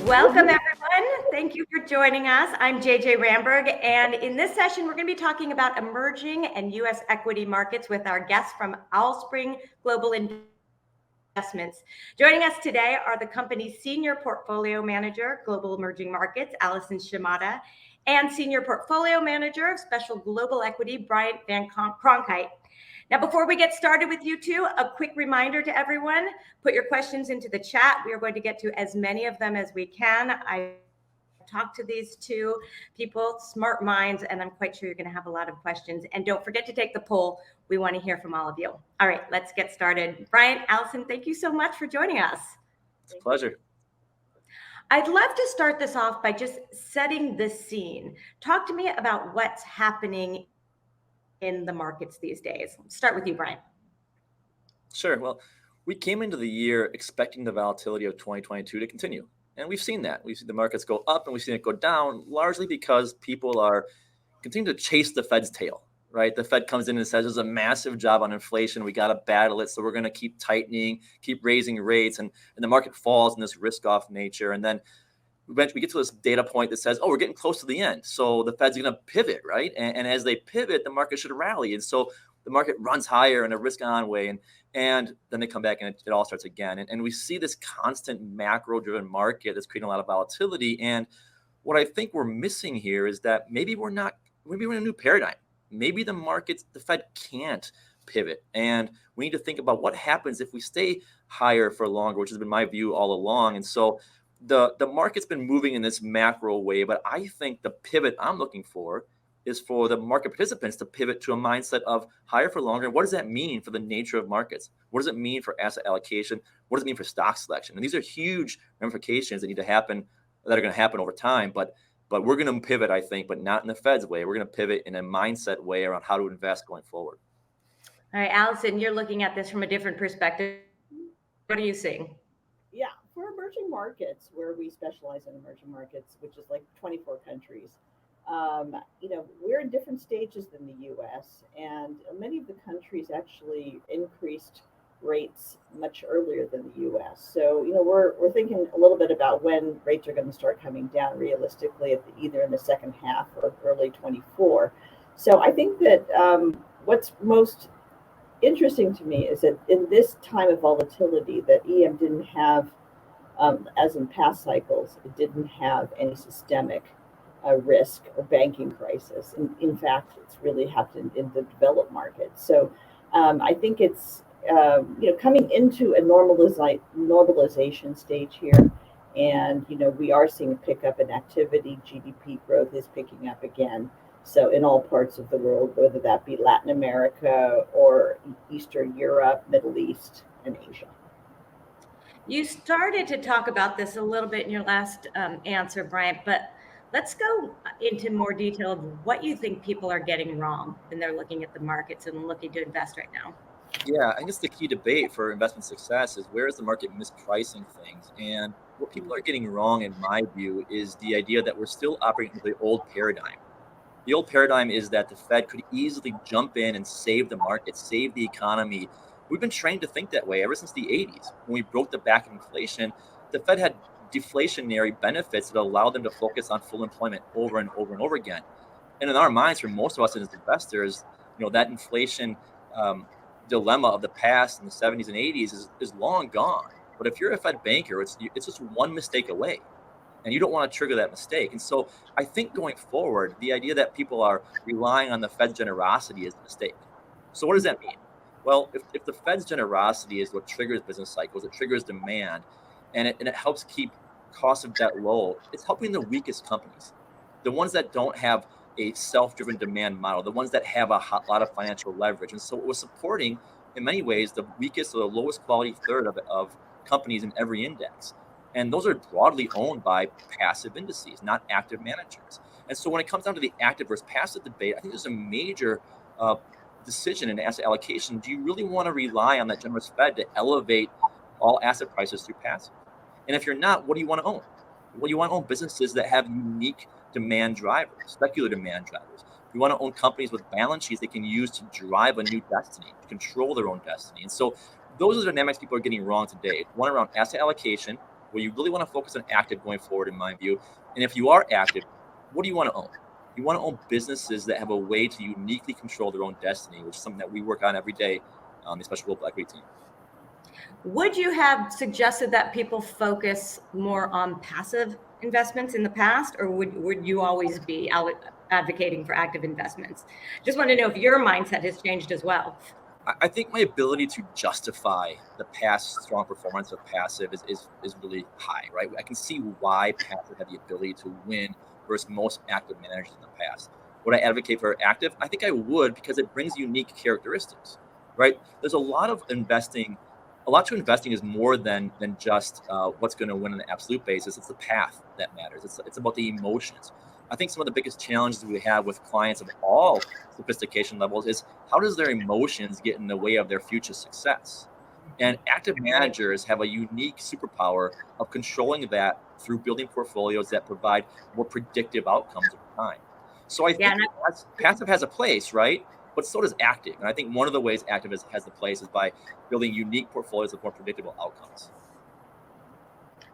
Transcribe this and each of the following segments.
Welcome, everyone. Thank you for joining us. I'm JJ Ramberg, and in this session, we're going to be talking about emerging and U.S. equity markets with our guests from Allspring Global Investments. Joining us today are the company's Senior Portfolio Manager, Global Emerging Markets, Alison Shimada, and Senior Portfolio Manager of Special Global Equity, Bryant VanCronkhite. Now, before we get started with you two, a quick reminder to everyone, put your questions into the chat. We are going to get to as many of them as we can. I talked to these two people, smart minds, and I'm quite sure you're going to have a lot of questions. And don't forget to take the poll. We want to hear from all of you. All right, let's get started. Bryant, Alison, thank you so much for joining us. It's a pleasure. I'd love to start this off by just setting the scene. Talk to me about what's happening in the markets these days. Let's start with you, Bryant. Sure. Well, we came into the year expecting the volatility of 2022 to continue. And we've seen that. We've seen the markets go up and we've seen it go down, largely because people are continuing to chase the Fed's tail, right? The Fed comes in and says there's a massive job on inflation. We got to battle it. So we're going to keep tightening, keep raising rates. And the market falls in this risk-off nature. And then we get to this data point that says, oh, we're getting close to the end. So the Fed's going to pivot, right? And as they pivot, the market should rally. And so the market runs higher in a risk-on way. And then they come back and it all starts again. And we see this constant macro-driven market that's creating a lot of volatility. And what I think we're missing here is that maybe we're in a new paradigm. Maybe the Fed can't pivot. And we need to think about what happens if we stay higher for longer, which has been my view all along. And so the market's been moving in this macro way, but I think the pivot I'm looking for is for the market participants to pivot to a mindset of higher for longer. And what does that mean for the nature of markets? What does it mean for asset allocation? What does it mean for stock selection? And these are huge ramifications that need to happen, that are going to happen over time. But we're going to pivot, I think, but not in the Fed's way. We're going to pivot in a mindset way around how to invest going forward. All right, Alison, you're looking at this from a different perspective. What are you seeing? Yeah, for emerging markets, where we specialize in emerging markets, which is like 24 countries, we're in different stages than the U.S. and many of the countries actually increased rates much earlier than the U.S. So, we're thinking a little bit about when rates are going to start coming down realistically, either in the second half or early 24. So I think that what's most interesting to me is that in this time of volatility that EM didn't have, as in past cycles, it didn't have any systemic risk or banking crisis. In fact, it's really happened in the developed markets. So I think it's coming into a normalization stage here. And, we are seeing a pickup in activity. GDP growth is picking up again. So in all parts of the world, whether that be Latin America or Eastern Europe, Middle East, and Asia. You started to talk about this a little bit in your last answer, Bryant, but let's go into more detail of what you think people are getting wrong when they're looking at the markets and looking to invest right now. Yeah, I guess the key debate for investment success is where is the market mispricing things? And what people are getting wrong, in my view, is the idea that we're still operating with the old paradigm. The old paradigm is that the Fed could easily jump in and save the market, save the economy. We've been trained to think that way ever since the 80s. When we broke the back of inflation, the Fed had deflationary benefits that allowed them to focus on full employment over and over and over again. And in our minds, for most of us as investors, that inflation dilemma of the past in the 70s and 80s is long gone. But if you're a Fed banker, it's just one mistake away. And you don't want to trigger that mistake. And so I think going forward, the idea that people are relying on the Fed's generosity is a mistake. So what does that mean? Well, if the Fed's generosity is what triggers business cycles, it triggers demand, and it helps keep cost of debt low, it's helping the weakest companies, the ones that don't have a self-driven demand model, the ones that have a lot of financial leverage. And so it was supporting, in many ways, the weakest or the lowest quality third of companies in every index. And those are broadly owned by passive indices, not active managers. And so when it comes down to the active versus passive debate, I think there's a major decision in asset allocation. Do you really want to rely on that generous Fed to elevate all asset prices through passive? And if you're not, what do you want to own? Well, you want to own businesses that have unique demand drivers, secular demand drivers. You want to own companies with balance sheets they can use to drive a new destiny, to control their own destiny. And so those are the dynamics people are getting wrong today. One around asset allocation, where you really want to focus on active going forward, in my view. And if you are active, what do you want to own? You want to own businesses that have a way to uniquely control their own destiny, which is something that we work on every day on the Special Global Equity team. Would you have suggested that people focus more on passive investments in the past, or would you always be advocating for active investments? Just want to know if your mindset has changed as well. I think my ability to justify the past strong performance of passive is really high, right? I can see why passive had the ability to win versus most active managers in the past. Would I advocate for active? I think I would, because it brings unique characteristics, right? There's a lot to investing is more than just what's going to win on an absolute basis. It's the path that matters. It's about the emotions. I think some of the biggest challenges we have with clients of all sophistication levels is how does their emotions get in the way of their future success? And active managers have a unique superpower of controlling that through building portfolios that provide more predictive outcomes over time. So I think passive has a place, right? But so does active. And I think one of the ways active has the place is by building unique portfolios with more predictable outcomes.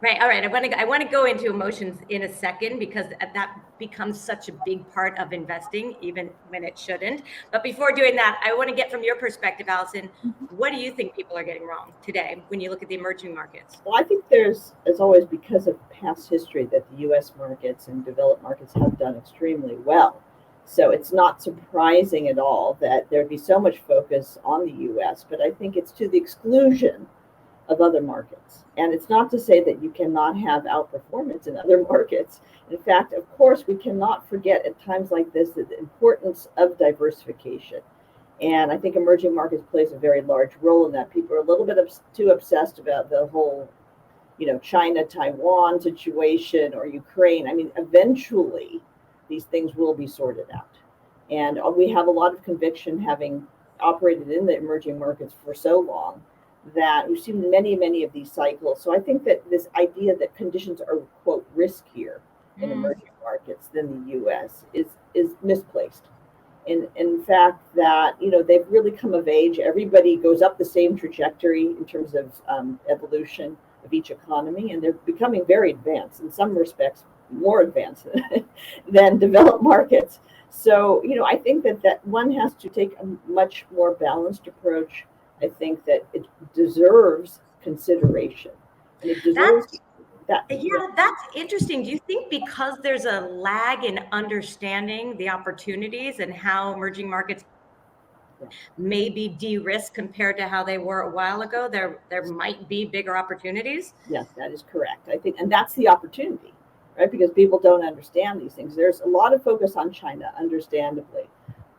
Right. All right. I want to go into emotions in a second, because that becomes such a big part of investing, even when it shouldn't. But before doing that, I want to get from your perspective, Alison, what do you think people are getting wrong today when you look at the emerging markets? Well, I think there's, as always, because of past history, that the U.S. markets and developed markets have done extremely well. So it's not surprising at all that there'd be so much focus on the U.S., but I think it's to the exclusion of other markets. And it's not to say that you cannot have outperformance in other markets. In fact, of course, we cannot forget at times like this the importance of diversification. And I think emerging markets plays a very large role in that. People are a little bit too obsessed about the whole, China, Taiwan situation or Ukraine. I mean, eventually these things will be sorted out. And we have a lot of conviction, having operated in the emerging markets for so long, that we've seen many of these cycles. So I think that this idea that conditions are, quote, riskier in emerging markets than the U.S. is misplaced. In fact, that they've really come of age. Everybody goes up the same trajectory in terms of evolution of each economy, and they're becoming very advanced, in some respects more advanced than developed markets. So I think that one has to take a much more balanced approach. I think that it deserves consideration, and it deserves that. Yeah, that's interesting. Do you think because there's a lag in understanding the opportunities and how emerging markets may be de-risked compared to how they were a while ago, there might be bigger opportunities? Yes, that is correct. I think, and that's the opportunity, right? Because people don't understand these things. There's a lot of focus on China, understandably,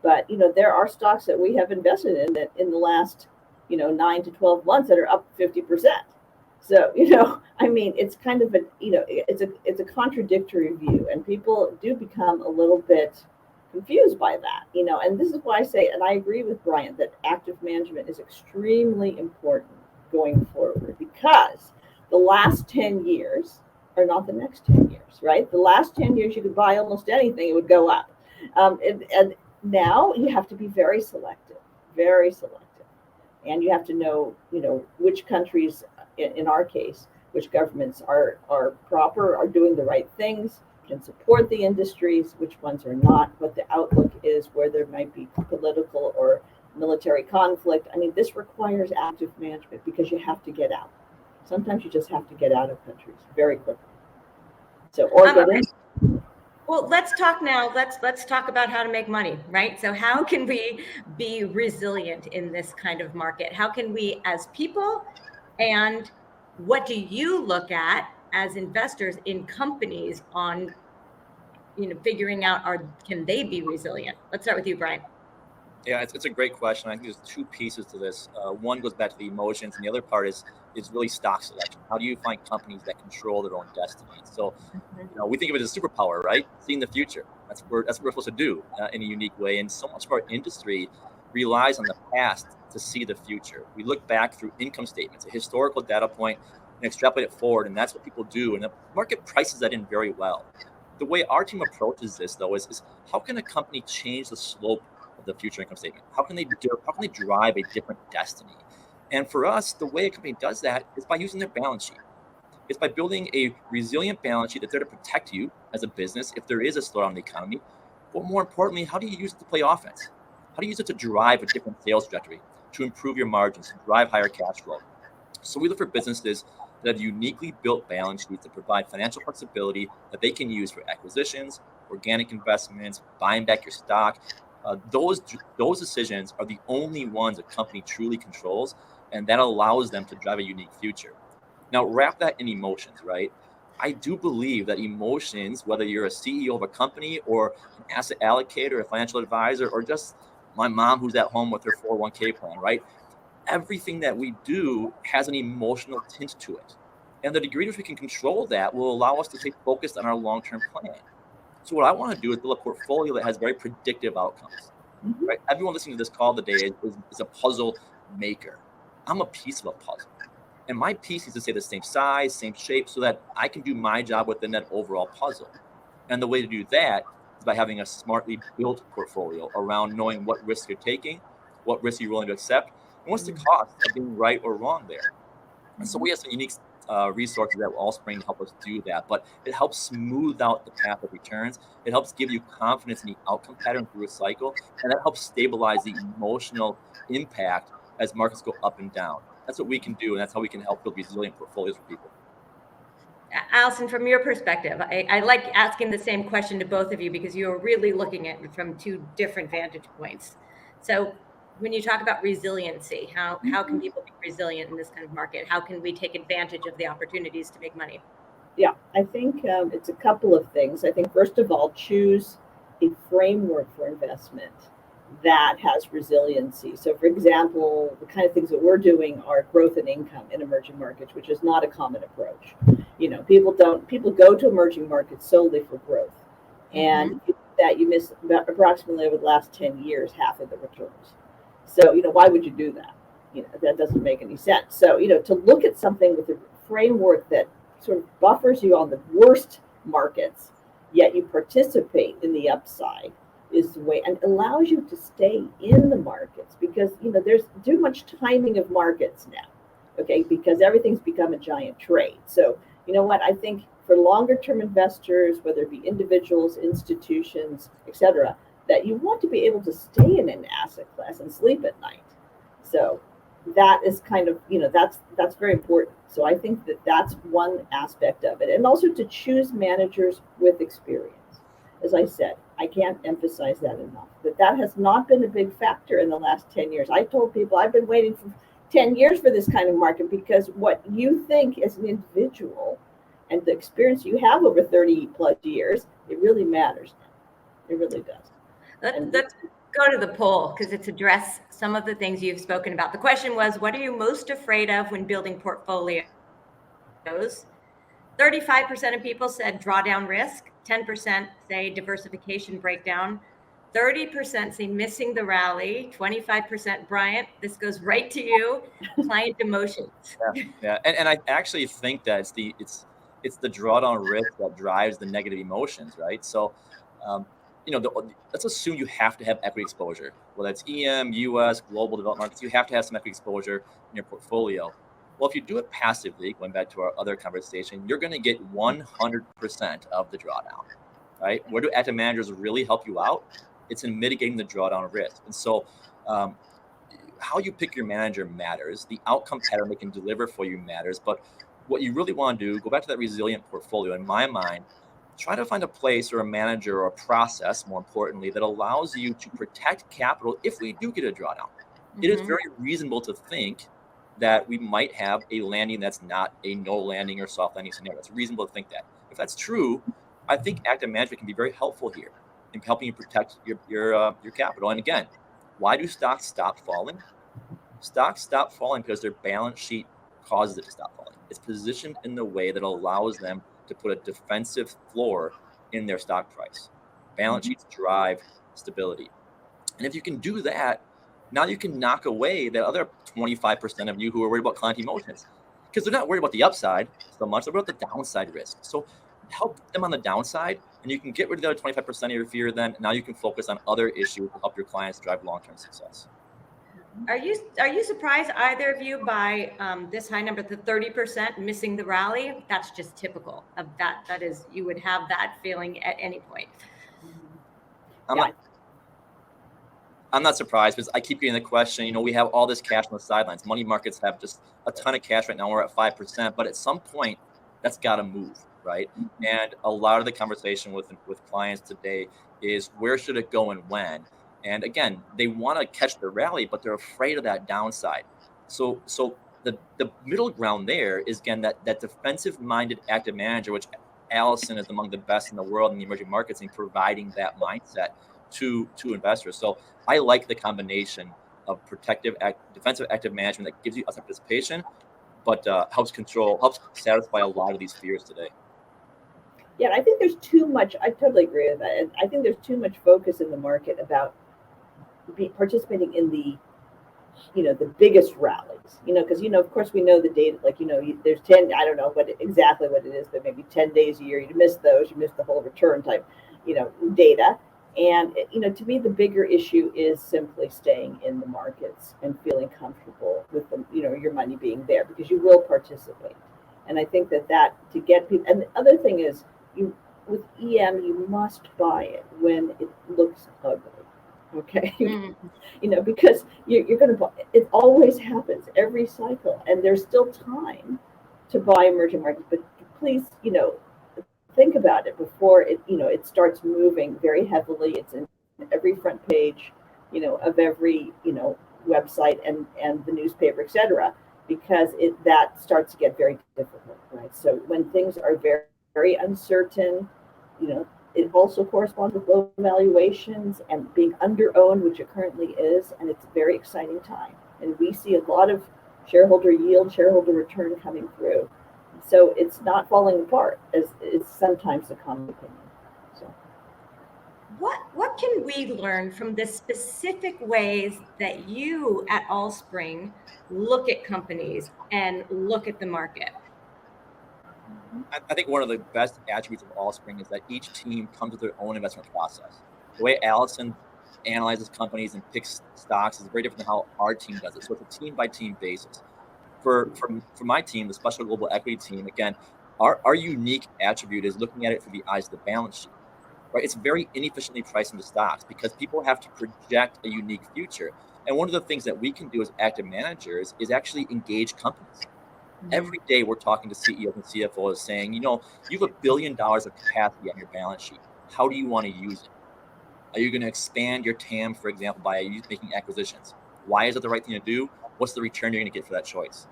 but there are stocks that we have invested in that in the last 9 to 12 months that are up 50%. So, I mean, it's kind of it's a contradictory view, and people do become a little bit confused by that, and this is why I say, and I agree with Bryant, that active management is extremely important going forward, because the last 10 years are not the next 10 years, right? The last 10 years, you could buy almost anything, it would go up. And now you have to be very selective. And you have to know, which countries, in our case, which governments are proper, are doing the right things, can support the industries, which ones are not, what the outlook is, where there might be political or military conflict. I mean, this requires active management, because you have to get out. Sometimes you just have to get out of countries very quickly. So, or get in. Well, let's talk now. Let's talk about how to make money, right? So how can we be resilient in this kind of market? How can we, as people, and what do you look at as investors in companies on, figuring out can they be resilient? Let's start with you, Brian. Yeah, it's a great question. I think there's two pieces to this. One goes back to the emotions, and the other part is really stock selection. How do you find companies that control their own destiny? So, we think of it as a superpower, right? Seeing the future. That's what we're supposed to do in a unique way. And so much of our industry relies on the past to see the future. We look back through income statements, a historical data point, and extrapolate it forward. And that's what people do. And the market prices that in very well. The way our team approaches this, though, is how can a company change the slope of the future income statement? How can they drive a different destiny? And for us, the way a company does that is by using their balance sheet. It's by building a resilient balance sheet that's there to protect you as a business if there is a slowdown in the economy. But more importantly, how do you use it to play offense? How do you use it to drive a different sales trajectory, to improve your margins, to drive higher cash flow? So we look for businesses that have uniquely built balance sheets that provide financial flexibility that they can use for acquisitions, organic investments, buying back your stock. Those decisions are the only ones a company truly controls, and that allows them to drive a unique future. Now, wrap that in emotions, right? I do believe that emotions, whether you're a CEO of a company or an asset allocator, a financial advisor, or just my mom who's at home with her 401k plan, right? Everything that we do has an emotional tint to it. And the degree to which we can control that will allow us to stay focused on our long-term plan. So what I want to do is build a portfolio that has very predictive outcomes, right? Everyone listening to this call today is a puzzle maker. I'm a piece of a puzzle. And my piece needs to stay the same size, same shape, so that I can do my job within that overall puzzle. And the way to do that is by having a smartly built portfolio around knowing what risks you're taking, what risks you're willing to accept, and what's the cost of being right or wrong there. And so we have some unique resources that will Allspring to help us do that, but it helps smooth out the path of returns. It helps give you confidence in the outcome pattern through a cycle, and that helps stabilize the emotional impact as markets go up and down. That's what we can do, and that's how we can help build resilient portfolios for people. Alison, from your perspective, I like asking the same question to both of you because you're really looking at it from two different vantage points. So when you talk about resiliency, how can people be resilient in this kind of market? How can we take advantage of the opportunities to make money? Yeah, I think it's a couple of things. I think, first of all, choose a framework for investment that has resiliency. So, for example, the kind of things that we're doing are growth and income in emerging markets, which is not a common approach. People go to emerging markets solely for growth, and that you miss approximately over the last 10 years half of the returns. So, why would you do that? That doesn't make any sense. So, to look at something with a framework that sort of buffers you on the worst markets, yet you participate in the upside is the way, and allows you to stay in the markets, because there's too much timing of markets now, okay, because everything's become a giant trade. So what I think for longer term investors, whether it be individuals, institutions, etc., that you want to be able to stay in an asset class and sleep at night. So that is kind of, that's very important. So I think that that's one aspect of it, and also to choose managers with experience. As I said, I can't emphasize that enough, that has not been a big factor in the last 10 years. I told people I've been waiting for 10 years for this kind of market, because what you think as an individual and the experience you have over 30 plus years, it really matters. It really does. Let's go to the poll, because it's addressed some of the things you've spoken about. The question was, what are you most afraid of when building portfolios? 35% of people said drawdown risk, 10% say diversification breakdown, 30% say missing the rally, 25% Bryant, this goes right to you, client emotions. Yeah. And I actually think that it's the drawdown risk that drives the negative emotions, right? So let's assume you have to have equity exposure, whether it's EM, US, global developed markets. You have to have some equity exposure in your portfolio. Well, if you do it passively, going back to our other conversation, you're going to get 100% of the drawdown, right? Where do active managers really help you out? It's in mitigating the drawdown risk. And so how you pick your manager matters. The outcome pattern they can deliver for you matters. But what you really want to do, go back to that resilient portfolio. In my mind, try to find a place or a manager or a process, more importantly, that allows you to protect capital if we do get a drawdown. It is very reasonable to think that we might have a landing that's not a no landing or soft landing scenario. It's reasonable to think that. If that's true, I think active management can be very helpful here in helping you protect your capital. And again, why do stocks stop falling? Stocks stop falling because their balance sheet causes it to stop falling. It's positioned in the way that allows them to put a defensive floor in their stock price. Balance sheets drive stability. And if you can do that, now you can knock away that other 25% of you who are worried about client emotions, because they're not worried about the upside so much, they're worried about the downside risk. So help them on the downside, and you can get rid of the other 25% of your fear. Then now you can focus on other issues to help your clients drive long-term success. Are you surprised, either of you, by this high number, the 30% missing the rally? That's just typical of that. That is, you would have that feeling at any point. I'm not surprised because I keep getting the question, we have all this cash on the sidelines. Money markets have just a ton of cash right now. We're at 5%, but at some point that's got to move, right? And a lot of the conversation with clients today is where should it go and when? And again, they want to catch the rally, but they're afraid of that downside. So the middle ground there is, again, that defensive minded active manager, which Alison is among the best in the world in the emerging markets in providing that mindset to investors. So I like the combination of defensive active management that gives you asset participation, but helps satisfy a lot of these fears today. Yeah, I think there's too much. I totally agree with that. And I think there's too much focus in the market about participating in the biggest rallies. Because of course we know the data. Like there's 10. I don't know exactly what it is, but maybe 10 days a year. You miss those. You miss the whole return type, data. And to me, the bigger issue is simply staying in the markets and feeling comfortable with your money being there, because you will participate. And I think that to get people, and the other thing is, with EM, you must buy it when it looks ugly. Okay, because you're going to buy. It always happens every cycle, and there's still time to buy emerging markets. But please, think about it before it starts moving very heavily. It's in every front page, of every website and the newspaper, etc. Because that starts to get very difficult, right? So when things are very, very uncertain, it also corresponds with low valuations and being under-owned, which it currently is, and it's a very exciting time. And we see a lot of shareholder yield, shareholder return coming through. So it's not falling apart, as is sometimes the common opinion. So, what can we learn from the specific ways that you at Allspring look at companies and look at the market? I think one of the best attributes of Allspring is that each team comes with their own investment process. The way Alison analyzes companies and picks stocks is very different than how our team does it. So it's a team by team basis. For my team, the Special Global Equity team, again, our unique attribute is looking at it through the eyes of the balance sheet. Right? It's very inefficiently priced into stocks because people have to project a unique future. And one of the things that we can do as active managers is actually engage companies. Every day we're talking to CEOs and CFOs saying, you have $1 billion of capacity on your balance sheet. How do you want to use it? Are you going to expand your TAM, for example, by making acquisitions? Why is it the right thing to do? What's the return you're going to get for that choice?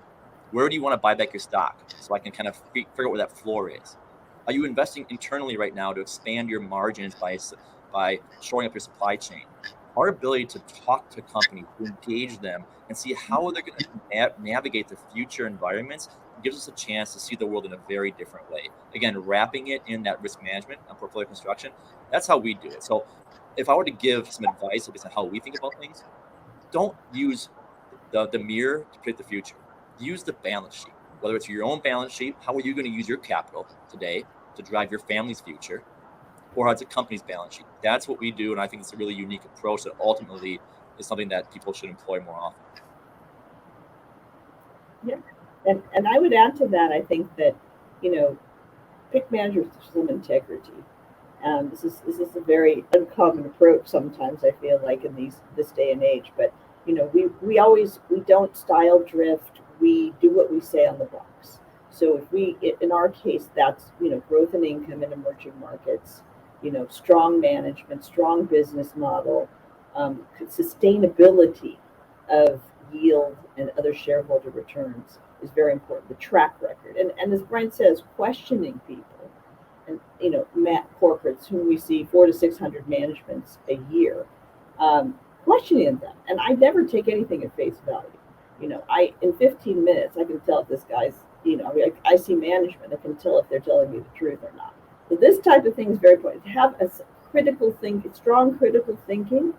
Where do you want to buy back your stock so I can kind of figure out where that floor is? Are you investing internally right now to expand your margins by shoring up your supply chain? Our ability to talk to companies, to engage them, and see how they're going to navigate the future environments gives us a chance to see the world in a very different way. Again, wrapping it in that risk management and portfolio construction, that's how we do it. So if I were to give some advice based on how we think about things, don't use the mirror to predict the future. Use the balance sheet. Whether it's your own balance sheet, how are you going to use your capital today to drive your family's future, or how it's a company's balance sheet? That's what we do, and I think it's a really unique approach that ultimately is something that people should employ more often. Yeah, and I would add to that, I think that, pick managers with some integrity. This is a very uncommon approach sometimes, I feel like, in this day and age. But we don't style drift. We do what we say on the box. So in our case, that's growth and income in emerging markets, strong management, strong business model, sustainability of yield and other shareholder returns is very important. The track record, and as Bryant says, questioning people, and corporates whom we see 400 to 600 managements a year, questioning them. And I never take anything at face value. In 15 minutes I can tell if this guy's, I see management, I can tell if they're telling me the truth or not. So this type of thing is very important. To have a strong critical thinking,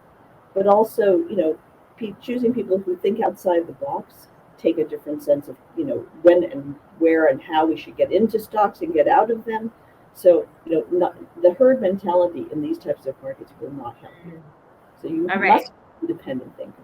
but also choosing people who think outside the box, take a different sense of when and where and how we should get into stocks and get out of them. So the herd mentality in these types of markets will not help you. So you must be independent thinker.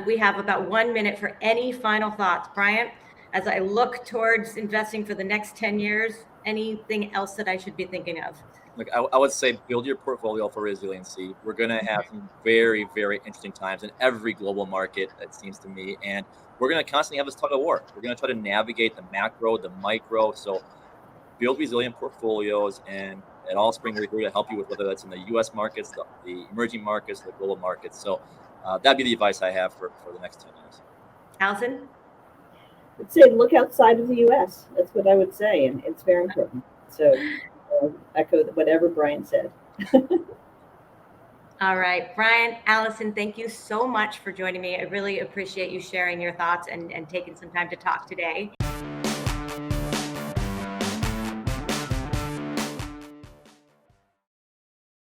We have about 1 minute for any final thoughts. Bryant, as I look towards investing for the next 10 years, anything else that I should be thinking of? Look, I would say build your portfolio for resiliency. We're going to have some very, very interesting times in every global market, it seems to me. And we're going to constantly have this tug of war. We're going to try to navigate the macro, the micro. So build resilient portfolios. And at Allspring, we're here to help you with whether that's in the US markets, the emerging markets, the global markets. So that'd be the advice I have for the next 10 years. Allison? I'd say look outside of the US. That's what I would say. And it's very important. So echo whatever Brian said. All right, Bryant, Allison, thank you so much for joining me. I really appreciate you sharing your thoughts and taking some time to talk today.